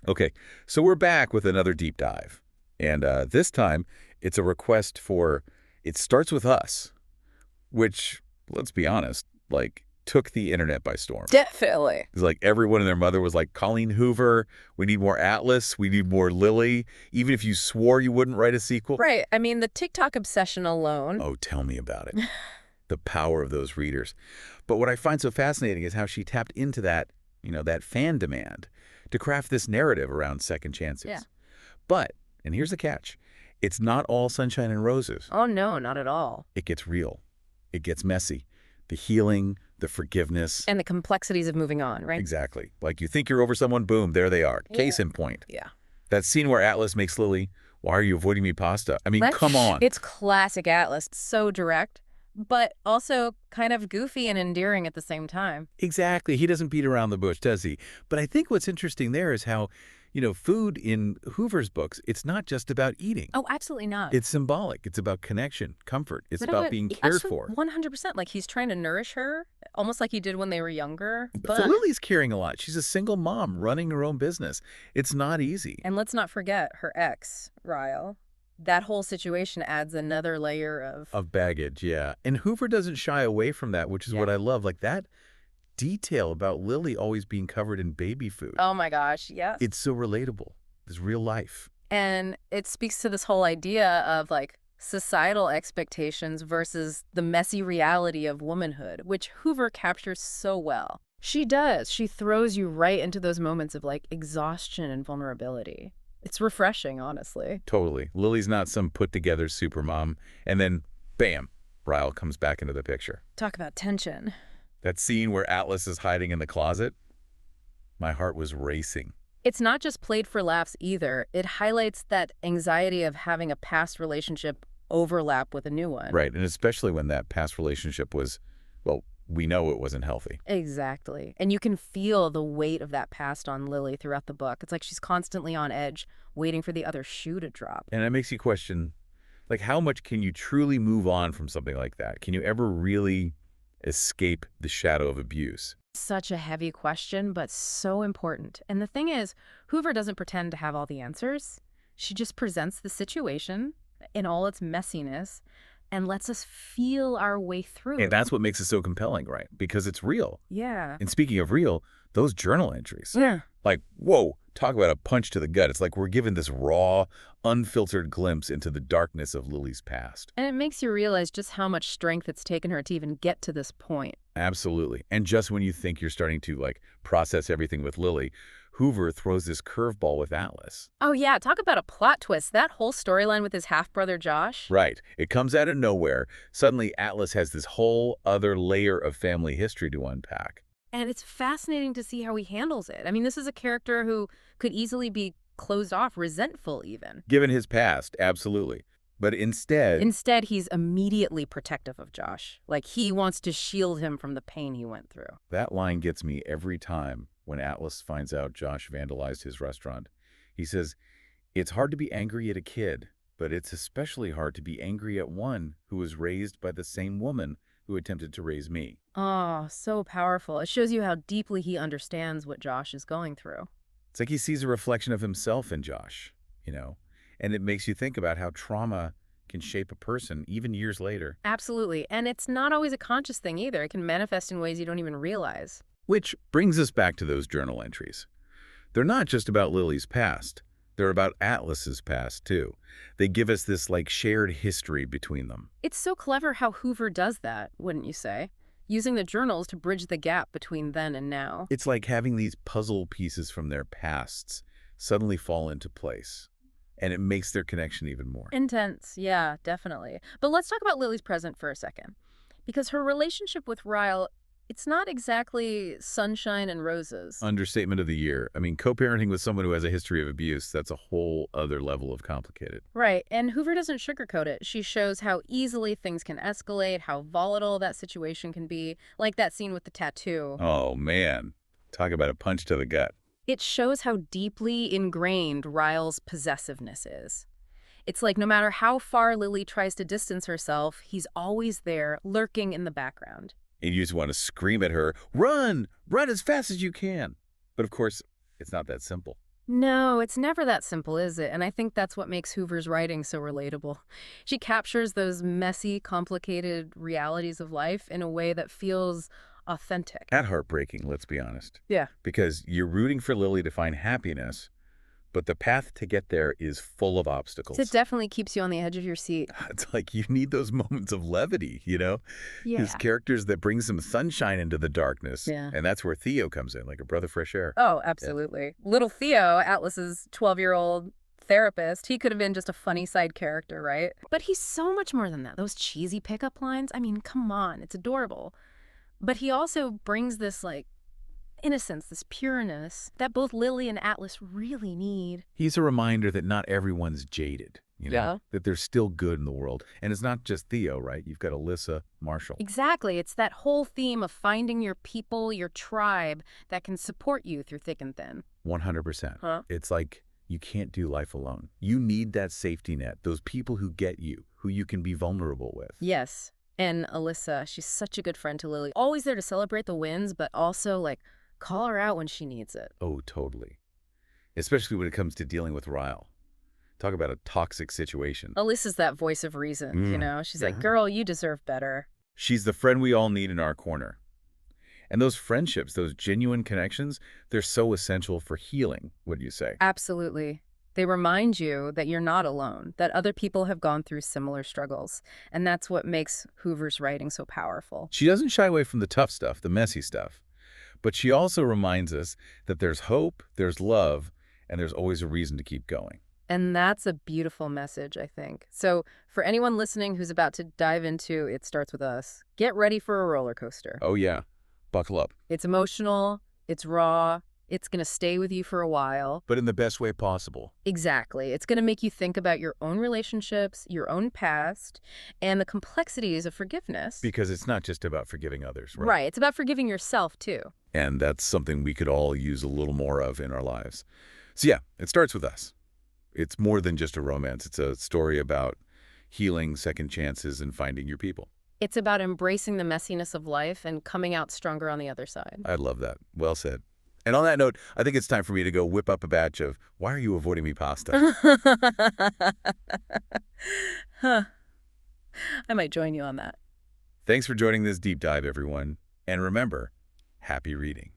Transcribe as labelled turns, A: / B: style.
A: Okay, so we're back with another deep dive. And this time, it's a request for It Starts With Us, which, let's be honest, like, took the internet by storm.
B: Definitely.
A: It's like everyone and their mother was like, Colleen Hoover, we need more Atlas, we need more Lily, even if you swore you wouldn't write a sequel.
B: Right. I mean, the TikTok obsession alone.
A: Oh, tell me about it. The power of those readers. But what I find so fascinating is how she tapped into that fan demand to craft this narrative around second chances.
B: Yeah.
A: But, and here's the catch, it's not all sunshine and roses.
B: Oh, no, not at all.
A: It gets real. It gets messy. The healing, the forgiveness.
B: And the complexities of moving on, right?
A: Exactly. Like you think you're over someone, boom, there they are.
B: Yeah.
A: Case in point.
B: Yeah.
A: That scene where Atlas makes Lily, why are you avoiding me pasta? I mean, come on.
B: It's classic Atlas. It's so direct, but also kind of goofy and endearing at the same time.
A: Exactly. He doesn't beat around the bush, does he? But I think what's interesting there is how, food in Hoover's books, it's not just about eating.
B: Oh, absolutely not.
A: It's symbolic. It's about connection, comfort. It's about being cared for.
B: 100%. Like he's trying to nourish her, almost like he did when they were younger.
A: But Lily's caring a lot. She's a single mom running her own business. It's not easy.
B: And let's not forget her ex, Ryle. That whole situation adds another layer
A: of baggage, yeah. And Hoover doesn't shy away from that, which is what I love. Like that detail about Lily always being covered in baby food.
B: Oh my gosh, yes.
A: It's so relatable. It's real life.
B: And it speaks to this whole idea of like societal expectations versus the messy reality of womanhood, which Hoover captures so well. She does. She throws you right into those moments of like exhaustion and vulnerability. It's refreshing, honestly.
A: Totally. Lily's not some put-together supermom. And then, bam, Ryle comes back into the picture.
B: Talk about tension.
A: That scene where Atlas is hiding in the closet, my heart was racing.
B: It's not just played for laughs either. It highlights that anxiety of having a past relationship overlap with a new one.
A: Right, and especially when that past relationship was, well, we know it wasn't healthy.
B: Exactly. And you can feel the weight of that past on Lily throughout the book. It's like she's constantly on edge, waiting for the other shoe to drop.
A: And it makes you question, like, how much can you truly move on from something like that? Can you ever really escape the shadow of abuse?
B: Such a heavy question, but so important. And the thing is, Hoover doesn't pretend to have all the answers. She just presents the situation in all its messiness and lets us feel our way through.
A: And that's what makes it so compelling, right? Because it's real.
B: Yeah.
A: And speaking of real, those journal entries.
B: Yeah.
A: Like, whoa, talk about a punch to the gut. It's like we're given this raw, unfiltered glimpse into the darkness of Lily's past.
B: And it makes you realize just how much strength it's taken her to even get to this point.
A: Absolutely. And just when you think you're starting to, like, process everything with Lily, Hoover throws this curveball with Atlas.
B: Oh, yeah. Talk about a plot twist. That whole storyline with his half-brother Josh.
A: Right. It comes out of nowhere. Suddenly, Atlas has this whole other layer of family history to unpack.
B: And it's fascinating to see how he handles it. I mean, this is a character who could easily be closed off, resentful even.
A: Given his past, absolutely. But instead,
B: he's immediately protective of Josh. Like he wants to shield him from the pain he went through.
A: That line gets me every time when Atlas finds out Josh vandalized his restaurant. He says, "It's hard to be angry at a kid, but it's especially hard to be angry at one who was raised by the same woman who attempted to raise me."
B: Oh, so powerful. It shows you how deeply he understands what Josh is going through.
A: It's like he sees a reflection of himself in Josh, and it makes you think about how trauma can shape a person even years later.
B: Absolutely. And it's not always a conscious thing either. It can manifest in ways you don't even realize.
A: Which brings us back to those journal entries. They're not just about Lily's past. They're about Atlas's past, too. They give us this, like, shared history between them.
B: It's so clever how Hoover does that, wouldn't you say? Using the journals to bridge the gap between then and now.
A: It's like having these puzzle pieces from their pasts suddenly fall into place. And it makes their connection even more
B: intense. Yeah, definitely. But let's talk about Lily's present for a second. Because her relationship with Ryle, it's not exactly sunshine and roses.
A: Understatement of the year. I mean, co-parenting with someone who has a history of abuse, that's a whole other level of complicated.
B: Right. And Hoover doesn't sugarcoat it. She shows how easily things can escalate, how volatile that situation can be, like that scene with the tattoo.
A: Oh, man. Talk about a punch to the gut.
B: It shows how deeply ingrained Ryle's possessiveness is. It's like no matter how far Lily tries to distance herself, he's always there, lurking in the background.
A: And you just want to scream at her, "Run! Run as fast as you can!" But of course, it's not that simple.
B: No, it's never that simple, is it? And I think that's what makes Hoover's writing so relatable. She captures those messy, complicated realities of life in a way that feels authentic.
A: And heartbreaking, let's be honest.
B: Yeah.
A: Because you're rooting for Lily to find happiness, but the path to get there is full of
B: It
A: obstacles.
B: definitely keeps you on the edge of your seat.
A: It's like you need those moments of levity, you know? His
B: Yeah.
A: characters that bring some sunshine into the darkness.
B: Yeah.
A: And that's where Theo comes in, like a breath of fresh air.
B: Oh,
A: Yeah.
B: absolutely. Little Theo, Atlas's 12-year-old therapist, he could have been just a funny side character, right? But he's so much more than that. Those cheesy pickup lines, I mean, come on, it's adorable. But he also brings this, like, innocence, this pureness that both Lily and Atlas really need.
A: He's a reminder that not everyone's jaded, you know?
B: Yeah.
A: That there's still good in the world. And it's not just Theo, right? You've got Alyssa, Marshall.
B: Exactly. It's that whole theme of finding your people, your tribe, that can support you through thick and thin.
A: 100%.
B: Huh?
A: It's like you can't do life alone. You need that safety net, those people who get you, who you can be vulnerable with.
B: Yes. And Alyssa, she's such a good friend to Lily. Always there to celebrate the wins, but also, like, call her out when she needs it.
A: Oh, totally. Especially when it comes to dealing with Ryle. Talk about a toxic situation.
B: Alyssa's that voice of reason, you know? She's like,
A: Yeah.
B: girl, you deserve better.
A: She's the friend we all need in our corner. And those friendships, those genuine connections, they're so essential for healing, what do you say?
B: Absolutely. They remind you that you're not alone, that other people have gone through similar struggles. And that's what makes Hoover's writing so powerful.
A: She doesn't shy away from the tough stuff, the messy stuff. But she also reminds us that there's hope, there's love, and there's always a reason to keep going.
B: And that's a beautiful message, I think. So for anyone listening who's about to dive into It Starts With Us, get ready for a roller coaster.
A: Oh yeah, buckle up.
B: It's emotional, it's raw, it's going to stay with you for a while.
A: But in the best way possible.
B: Exactly. It's going to make you think about your own relationships, your own past, and the complexities of forgiveness.
A: Because it's not just about forgiving others, right?
B: Right. It's about forgiving yourself, too.
A: And that's something we could all use a little more of in our lives. So yeah, It Starts With Us. It's more than just a romance. It's a story about healing, second chances, and finding your people.
B: It's about embracing the messiness of life and coming out stronger on the other side.
A: I love that. Well said. And on that note, I think it's time for me to go whip up a batch of Why Are You Avoiding Me pasta?
B: Huh. I might join you on that.
A: Thanks for joining this deep dive, everyone. And remember, happy reading.